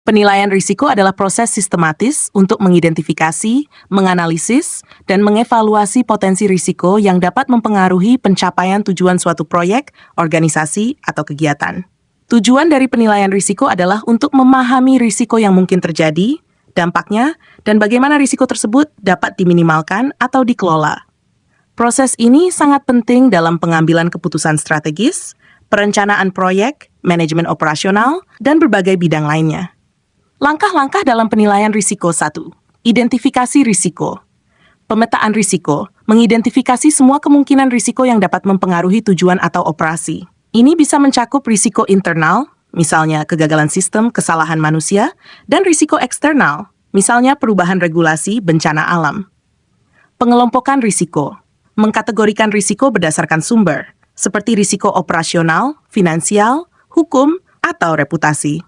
Penilaian risiko adalah proses sistematis untuk mengidentifikasi, menganalisis, dan mengevaluasi potensi risiko yang dapat mempengaruhi pencapaian tujuan suatu proyek, organisasi, atau kegiatan. Tujuan dari penilaian risiko adalah untuk memahami risiko yang mungkin terjadi, dampaknya, dan bagaimana risiko tersebut dapat diminimalkan atau dikelola. Proses ini sangat penting dalam pengambilan keputusan strategis, perencanaan proyek, manajemen operasional, dan berbagai bidang lainnya. Langkah-langkah dalam penilaian risiko 1. Identifikasi risiko. Pemetaan risiko mengidentifikasi semua kemungkinan risiko yang dapat mempengaruhi tujuan atau operasi. Ini bisa mencakup risiko internal, misalnya kegagalan sistem, kesalahan manusia, dan risiko eksternal, misalnya perubahan regulasi, bencana alam. Pengelompokan risiko mengkategorikan risiko berdasarkan sumber, seperti risiko operasional, finansial, hukum, atau reputasi.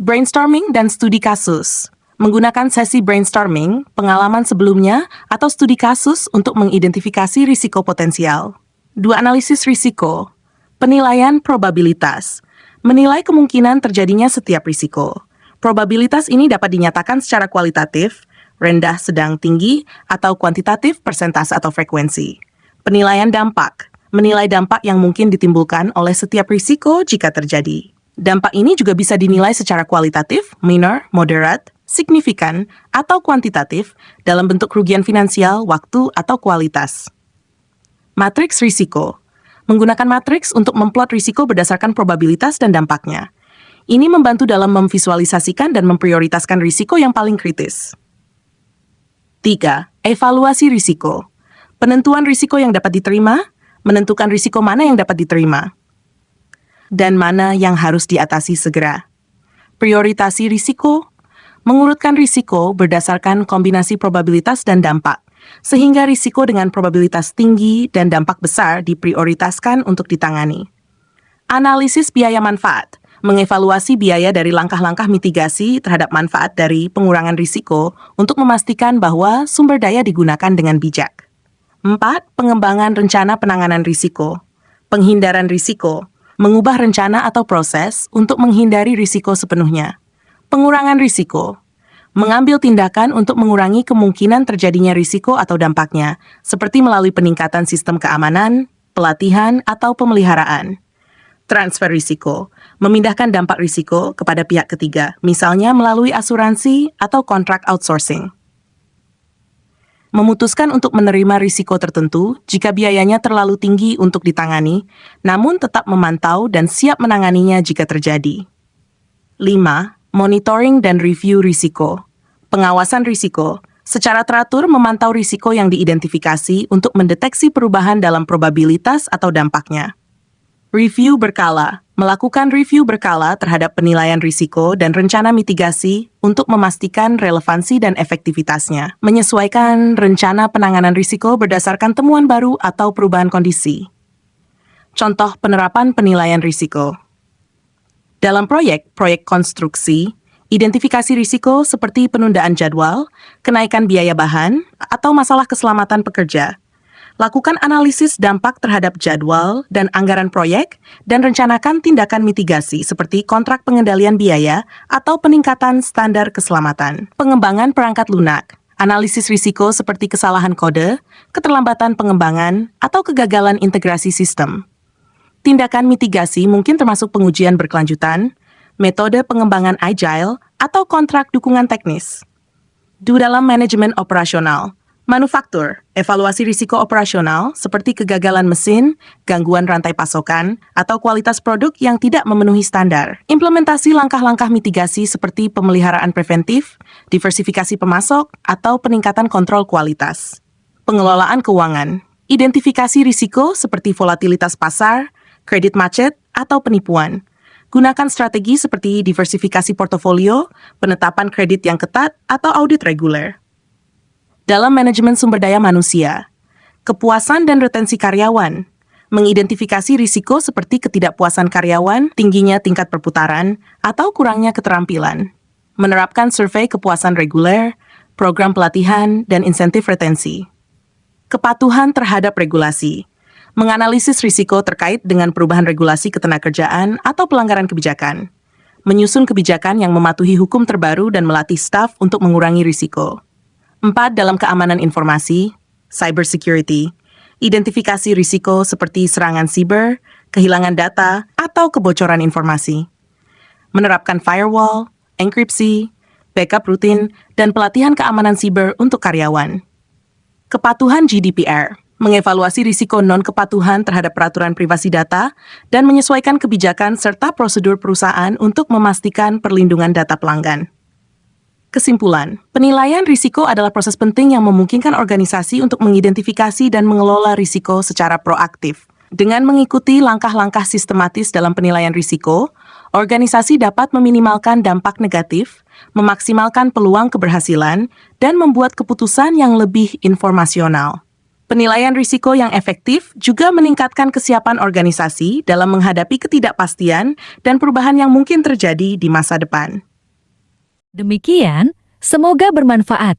Brainstorming dan studi kasus. Menggunakan sesi brainstorming, pengalaman sebelumnya, atau studi kasus untuk mengidentifikasi risiko potensial. 2. Analisis risiko. Penilaian probabilitas. Menilai kemungkinan terjadinya setiap risiko. Probabilitas ini dapat dinyatakan secara kualitatif, rendah, sedang, tinggi, atau kuantitatif, persentase atau frekuensi. Penilaian dampak. Menilai dampak yang mungkin ditimbulkan oleh setiap risiko jika terjadi. Dampak ini juga bisa dinilai secara kualitatif, minor, moderate, signifikan, atau kuantitatif dalam bentuk kerugian finansial, waktu, atau kualitas. Matriks risiko. Menggunakan matriks untuk memplot risiko berdasarkan probabilitas dan dampaknya. Ini membantu dalam memvisualisasikan dan memprioritaskan risiko yang paling kritis. 3. Evaluasi risiko. Penentuan risiko yang dapat diterima, menentukan risiko mana yang dapat diterima, dan mana yang harus diatasi segera. Prioritasi risiko, mengurutkan risiko berdasarkan kombinasi probabilitas dan dampak, sehingga risiko dengan probabilitas tinggi dan dampak besar diprioritaskan untuk ditangani. Analisis biaya manfaat, mengevaluasi biaya dari langkah-langkah mitigasi terhadap manfaat dari pengurangan risiko untuk memastikan bahwa sumber daya digunakan dengan bijak. 4. Pengembangan rencana penanganan risiko. Penghindaran risiko, mengubah rencana atau proses untuk menghindari risiko sepenuhnya. Pengurangan risiko, mengambil tindakan untuk mengurangi kemungkinan terjadinya risiko atau dampaknya, seperti melalui peningkatan sistem keamanan, pelatihan, atau pemeliharaan. Transfer risiko, memindahkan dampak risiko kepada pihak ketiga, misalnya melalui asuransi atau kontrak outsourcing. Memutuskan untuk menerima risiko tertentu jika biayanya terlalu tinggi untuk ditangani, namun tetap memantau dan siap menanganinya jika terjadi. 5. Monitoring dan review risiko. Pengawasan risiko, secara teratur memantau risiko yang diidentifikasi untuk mendeteksi perubahan dalam probabilitas atau dampaknya. Review berkala, melakukan review berkala terhadap penilaian risiko dan rencana mitigasi untuk memastikan relevansi dan efektivitasnya. Menyesuaikan rencana penanganan risiko berdasarkan temuan baru atau perubahan kondisi. Contoh penerapan penilaian risiko. Dalam proyek konstruksi, identifikasi risiko seperti penundaan jadwal, kenaikan biaya bahan, atau masalah keselamatan pekerja. Lakukan analisis dampak terhadap jadwal dan anggaran proyek, dan rencanakan tindakan mitigasi seperti kontrak pengendalian biaya atau peningkatan standar keselamatan. Pengembangan perangkat lunak, analisis risiko seperti kesalahan kode, keterlambatan pengembangan, atau kegagalan integrasi sistem. Tindakan mitigasi mungkin termasuk pengujian berkelanjutan, metode pengembangan agile, atau kontrak dukungan teknis. Dalam manajemen operasional, manufaktur, evaluasi risiko operasional seperti kegagalan mesin, gangguan rantai pasokan, atau kualitas produk yang tidak memenuhi standar. Implementasi langkah-langkah mitigasi seperti pemeliharaan preventif, diversifikasi pemasok, atau peningkatan kontrol kualitas. Pengelolaan keuangan, identifikasi risiko seperti volatilitas pasar, kredit macet, atau penipuan. Gunakan strategi seperti diversifikasi portofolio, penetapan kredit yang ketat, atau audit reguler. Dalam manajemen sumber daya manusia, kepuasan dan retensi karyawan, mengidentifikasi risiko seperti ketidakpuasan karyawan, tingginya tingkat perputaran, atau kurangnya keterampilan. Menerapkan survei kepuasan reguler, program pelatihan, dan insentif retensi. Kepatuhan terhadap regulasi, menganalisis risiko terkait dengan perubahan regulasi ketenagakerjaan atau pelanggaran kebijakan. menyusun kebijakan yang mematuhi hukum terbaru dan melatih staf untuk mengurangi risiko. 4. Dalam keamanan informasi, cybersecurity, identifikasi risiko seperti serangan siber, kehilangan data, atau kebocoran informasi. Menerapkan firewall, enkripsi, backup rutin, dan pelatihan keamanan siber untuk karyawan. Kepatuhan GDPR, mengevaluasi risiko non-kepatuhan terhadap peraturan privasi data dan menyesuaikan kebijakan serta prosedur perusahaan untuk memastikan perlindungan data pelanggan. Kesimpulan, penilaian risiko adalah proses penting yang memungkinkan organisasi untuk mengidentifikasi dan mengelola risiko secara proaktif. Dengan mengikuti langkah-langkah sistematis dalam penilaian risiko, organisasi dapat meminimalkan dampak negatif, memaksimalkan peluang keberhasilan, dan membuat keputusan yang lebih informasional. Penilaian risiko yang efektif juga meningkatkan kesiapan organisasi dalam menghadapi ketidakpastian dan perubahan yang mungkin terjadi di masa depan. Demikian, semoga bermanfaat.